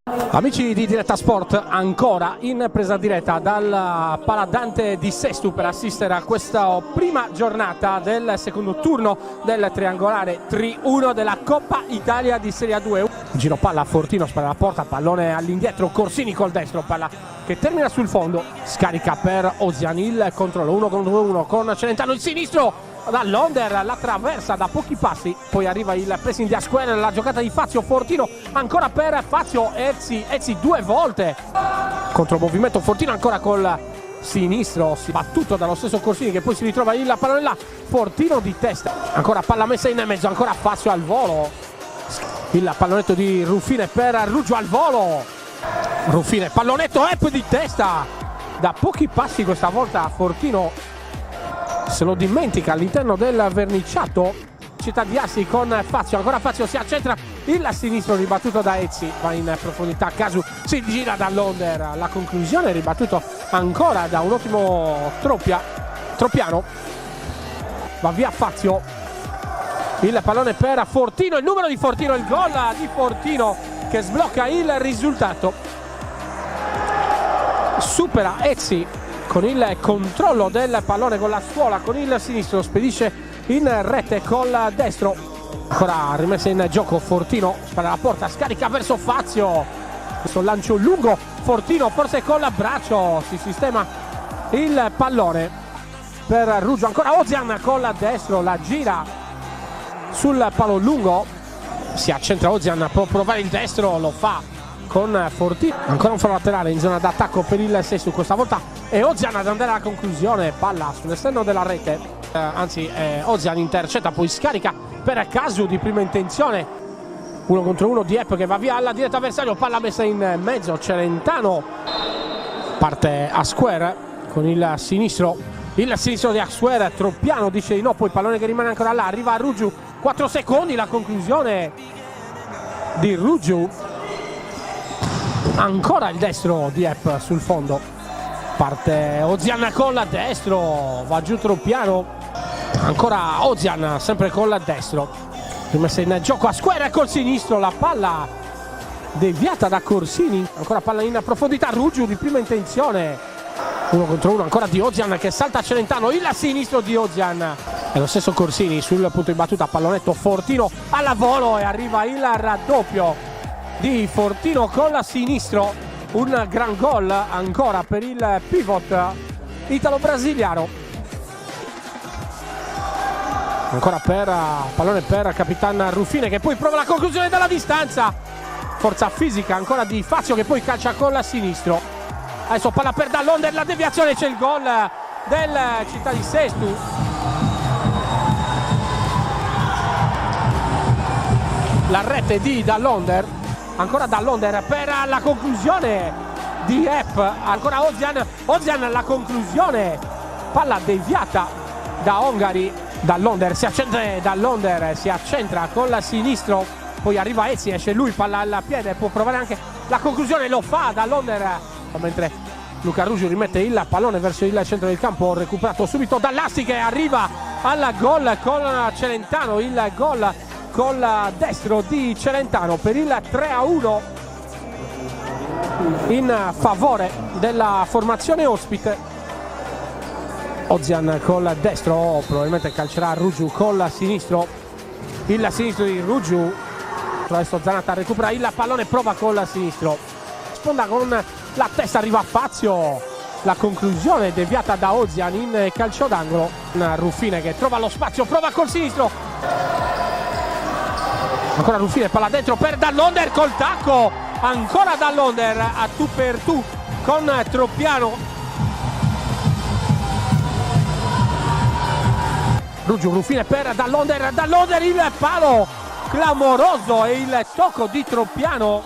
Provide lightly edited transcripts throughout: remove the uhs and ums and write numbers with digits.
Amici di Diretta Sport, ancora in presa diretta dal Paladante di Sestu per assistere a questa prima giornata del secondo turno del triangolare 3-1 della Coppa Italia di Serie A2. Giro palla, Fortino spara la porta, pallone all'indietro, Corsini col destro, palla che termina sul fondo, scarica per Ozian, il controllo 1 contro 1 con Celentano, il sinistro dall'Onder, la traversa da pochi passi, poi arriva il pressing di Asquer, la giocata di Fazio, Fortino ancora per Fazio, Ezzi due volte contro movimento, Fortino ancora col sinistro, battuto dallo stesso Corsini che poi si ritrova il pallone là, Fortino di testa, ancora palla messa in mezzo, ancora Fazio al volo, il pallonetto di Ruffine per Ruggio al volo, Ruffine, pallonetto di testa, da pochi passi questa volta Fortino se lo dimentica all'interno del verniciato. Città di Assi con Fazio, ancora Fazio si accentra, il sinistro ribattuto da Ezzi, va in profondità, Casu si gira dall'Onder, la conclusione ribattuto ancora da un ottimo Troppiano, va via Fazio, il pallone per Fortino, il numero di Fortino, il gol di Fortino che sblocca il risultato, supera Ezzi con il controllo del pallone con la suola, con il sinistro spedisce in rete col destro, ancora rimessa in gioco Fortino, spara la porta, scarica verso Fazio, questo lancio lungo, Fortino forse col braccio, si sistema il pallone per Ruggio, ancora Ozian col destro, la gira sul palo lungo, si accentra Ozian, può provare il destro, lo fa con Fortino, ancora un fallo laterale in zona d'attacco per il Sestu, questa volta è Ozian ad andare alla conclusione, palla sull'esterno della rete, Ozian intercetta, poi scarica per Casu di prima intenzione, 1 contro 1 Diep che va via alla diretta avversario, palla messa in mezzo, Celentano, parte Asquer con il sinistro di Asquer, Troppiano dice di no, poi pallone che rimane ancora là, arriva a Ruggio, 4 secondi la conclusione di Ruggio, ancora il destro Diep sul fondo, parte Ozian con la destro, va giù Troppiano, ancora Ozian sempre con la destro, rimessa in gioco Asquer col sinistro, la palla deviata da Corsini, ancora palla in profondità, Ruggio di prima intenzione, 1 contro 1 ancora di Ozian che salta a Celentano, il sinistro di Ozian e lo stesso Corsini sul punto di battuta, pallonetto Fortino alla volo e arriva il raddoppio di Fortino con la sinistro, un gran gol ancora per il pivot italo-brasiliano, ancora pallone per Capitan Ruffine che poi prova la conclusione dalla distanza, forza fisica ancora di Fazio che poi calcia con la sinistro, adesso palla per dall'Onder, la deviazione, c'è il gol del Città di Sestu, la rete di dall'Onder, ancora dall'Onder per la conclusione di Epp, ancora Ozian la conclusione, palla deviata da Ongari, dall'Onder si accentra con la sinistro, poi arriva Ezzi, esce lui, palla al piede, può provare anche la conclusione, lo fa dall'Onder, mentre Luca Ruggio rimette il pallone verso il centro del campo, recuperato subito dall'Assi che arriva al gol con Celentano, il gol col destro di Celentano per il 3-1 in favore della formazione ospite. Ozian col destro, probabilmente calcerà Ruggio col sinistro, il sinistro di Ruggio, adesso Zanatta recupera il pallone, prova col sinistro, sponda con la testa, arriva Fazio, la conclusione deviata da Ozian in calcio d'angolo, Ruffine che trova lo spazio, prova col sinistro, ancora Ruffine, palla dentro per dall'Onder col tacco, ancora dall'Onder a tu per tu con Troppiano, Ruggio, Ruffine per dall'Onder il palo clamoroso e il tocco di Troppiano,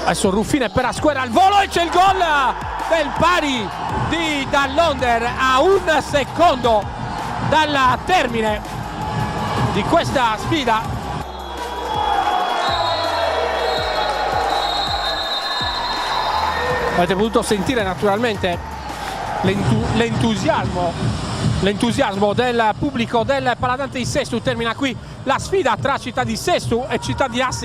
adesso Ruffine per Asquer al volo e c'è il gol del pari di dall'Onder a 1 secondo dal termine di questa sfida. Avete potuto sentire naturalmente l'entusiasmo del pubblico del Paladante di Sestu. Termina qui la sfida tra Città di Sestu e Città di Assi.